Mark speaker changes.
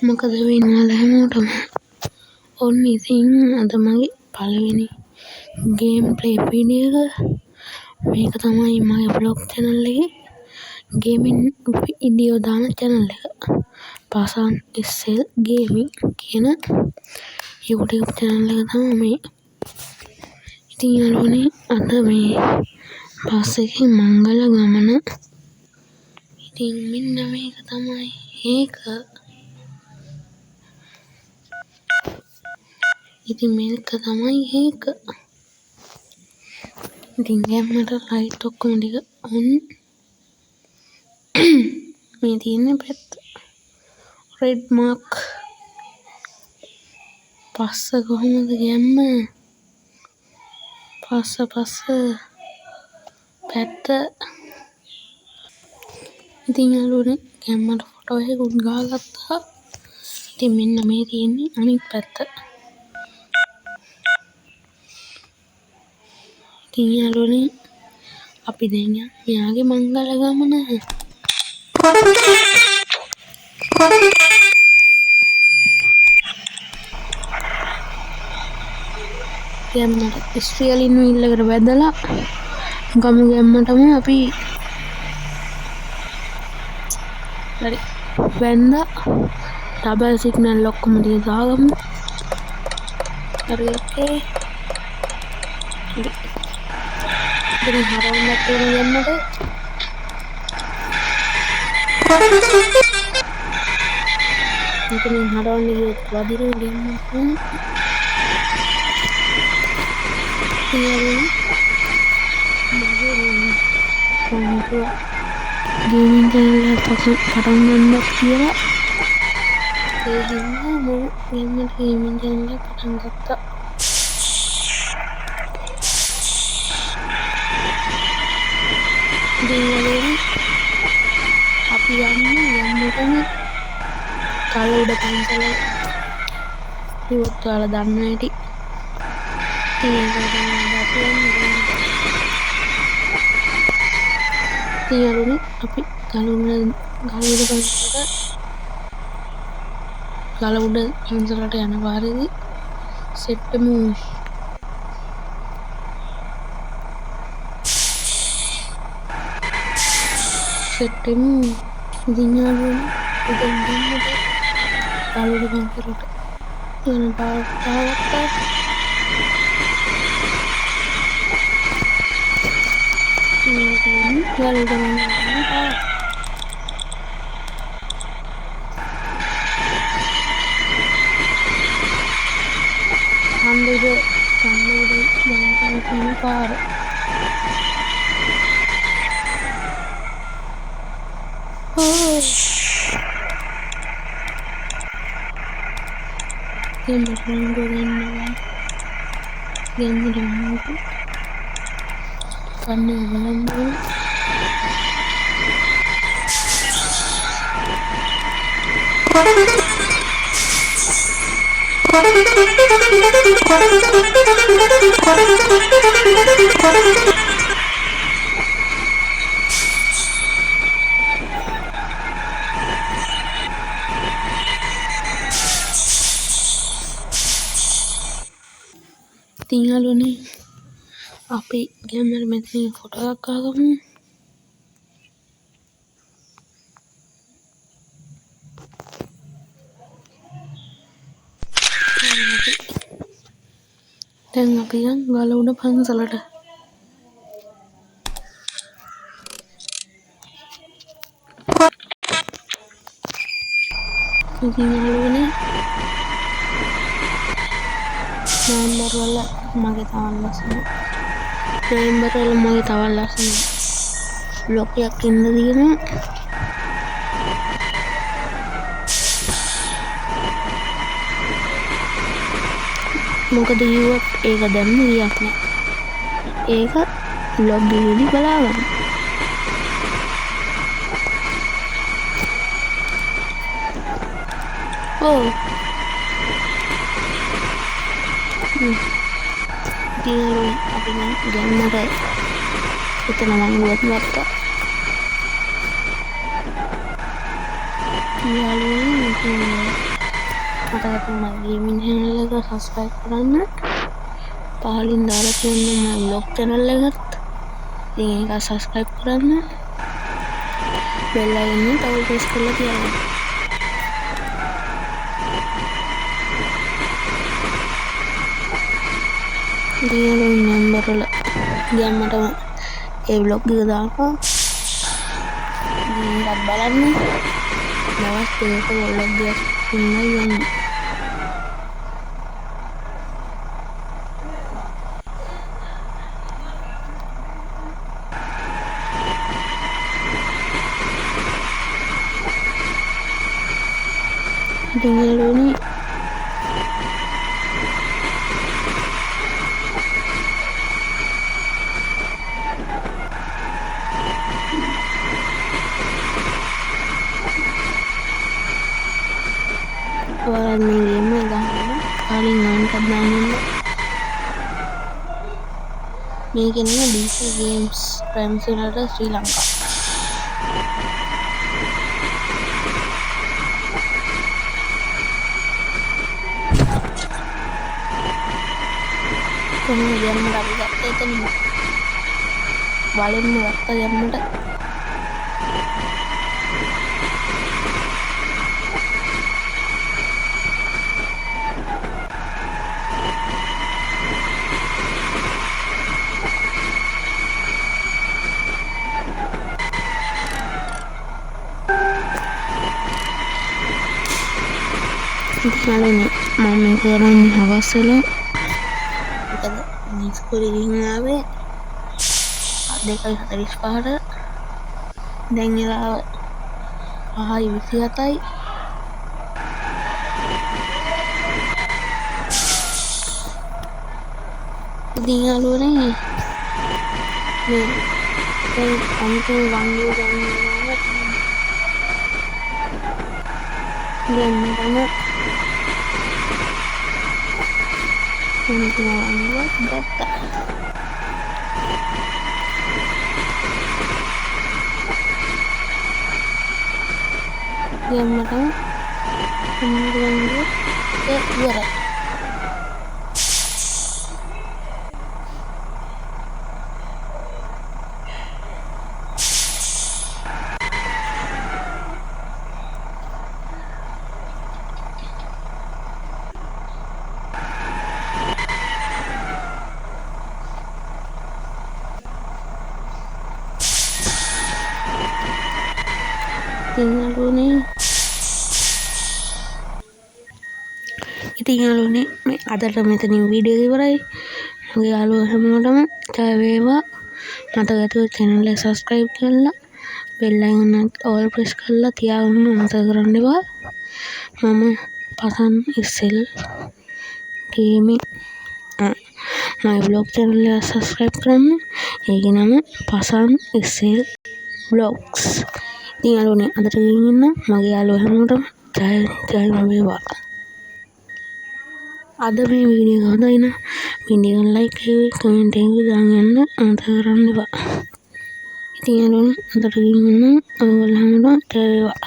Speaker 1: මොකද වෙන්න හැමෝටම ඔන්න ඉතින් අද මගේ පළවෙනි ගේම් ප්ලේ වීඩියෝ එක. මේක තමයි මගේ බ්ලොග් channel එකේ ගේමින් වීඩියෝ දාන channel එක. පාසන් SL ගේමින් කියන YouTube channel එක තමයි මේ. ඉතින් යාළුවනේ අද මේ බස් එකේ මංගල ගමන. ඉතින් මෙන්න මේක තමයි ඒක. ඉතින් මේක තමයි ඒක. ඉතින් ගැම්මට ලයිට් ඔක්කොම ටික ඔන්. මේ තියෙන්නේ පැත්ත රෙඩ් මාක්. පස්ස කොහොමද ගැම්ම? පස්ස පැත්ත. ඉතින් යාළුවනේ ගැම්මට ෆොටෝ එකකුත් ගාගත්තා. ඉතින් මෙන්න මේ තියෙන්නේ අනිත් පැත්ත. ඉතින් යාළුවනේ අපි දැන් මෙයාගේ මංගල ගමන. ගැම්මට ස්ට්‍රියලින් වීල් එකට වැදලා ගමු ගැම්මටම අපි හරි වැන්දා. ඩබල් සිග්නල් ඔක්කොම ටික දාගමු. හරි ඕකේ. ඉතින් හරවන්නත් ඕන ගැම්මට. ඉතින් හරවන්න ගියොත් වදින ගැම්මක් නේ. ගේමින් channel එක පටන් ගන්නත් කියලා ඒ හින්දා මම ගැම්මට ගේමින් channel එක පටන් ගත්තා. ඉතින් අපි යන්නේ ගැම්මටම කල උඩ පන්සල ඉවත් ඔයාලා දන්න ඇති. යාළුවනේ අපි ගල උඩ පන්සලට යන පාරේදී සෙට්ටමු. ඉතින් යාළුවනේ ඉතින් ගමට ගල උඩ පන්සලට යන පාරට ආවත්තා. ගල උඩ කන්දේ පාර. ගැම්මට ගන්නවා. ගැම්මට ගන්නවා. කන්නේ බලන්න. ඉතින් යාළුවනේ අපි ගැම්මට මෙතනින් ෆොටෝ එකක් ගාගමු. දැන් අපි යන් ගල උඩ පන්සලට. ඉතින් යාළුවනේ නොවැම්බර් වල මගේ තවත් ලස්සන බ්ලොග් එකක් එන්න තියෙනවා. මොකද කිව්වොත් ඒක දැම්ම වියක් නෑ. ඒක බ්ලොග් එකේදී බලාගන්න. ඉතින් අපි ගැම්මට එතන මංගුවත් ගත්තා. යාළුවනේ මතක තමයි ගේමින් channel එක subscribe කරන්න. පහලින් දාලා තියෙන මගේ vlog channel එකත් ඉතින් ඒක subscribe කරන්න. bell icon එක තව press කරලා තියාගන්න. ඉතින් number වල ගියමටම ඒ vlog එක දාපුවා. ඉතින් ඒකත් බලන්න. දවස් දෙකක vlog එකක් ඉන්නයි යන්නේ. ඉතින් යාළුවනේ ඔයාලා මේ ගේම් එක ගහන්න කලින් අන්ටක් දාන්න. මේක නේ DC Games Prime Simulator ශ්‍රී ලංකා. කොහොමද යන්නට අපි ගත්තේ එතනින්. වලින්ම ගත්ත යන්නට. ඉතින් මම මේ කරන්නේ හවස් වෙලා. මොකද මේ ඉස්කෝලේ ගිහින් ආවේ 2:45ට. දැන් වෙලාව 5:27යි. ඉතින් යාළුවනේ මේ දැන් අන්තිම වංගුව ගන්නවා. දැන් මම අන්තිම වංගුව ගත්තා. දැන් මම අන්තිම වංගුව ඉවරයි. ඉතින් යාළුවනේ මේ අදට මෙතනින් වීඩියෝ එක ඉවරයි. මගේ යාළුවෝ හැමෝටම ජය වේවා. මතක ඇතුව channel එක subscribe කරලා bell icon එක all press කරලා තියාගන්න අමතක කරන්න එපා. මම Pasan ඉස්සෙල් gaming my vlog channel එක subscribe කරන්න. ඒකේ නම පසන් ඉස්සෙල් vlogs. ඉතින් යාළුවනේ අදට ගිහින් ඉන්න මගේ යාළුවෝ හැමෝටම ජය වේවා. අද මේ වීඩියෝ එක හොඳයි නම් වීඩියෝ එක ලයික් කරලා කමෙන්ට් එකක් දාන්න යන්න අමතක කරන්න එපා. ඉතින් යාළුවනේ අදට ගිහින් ඉන්න ඔයගොල්ලෝ හැමෝටම ජය වේවා.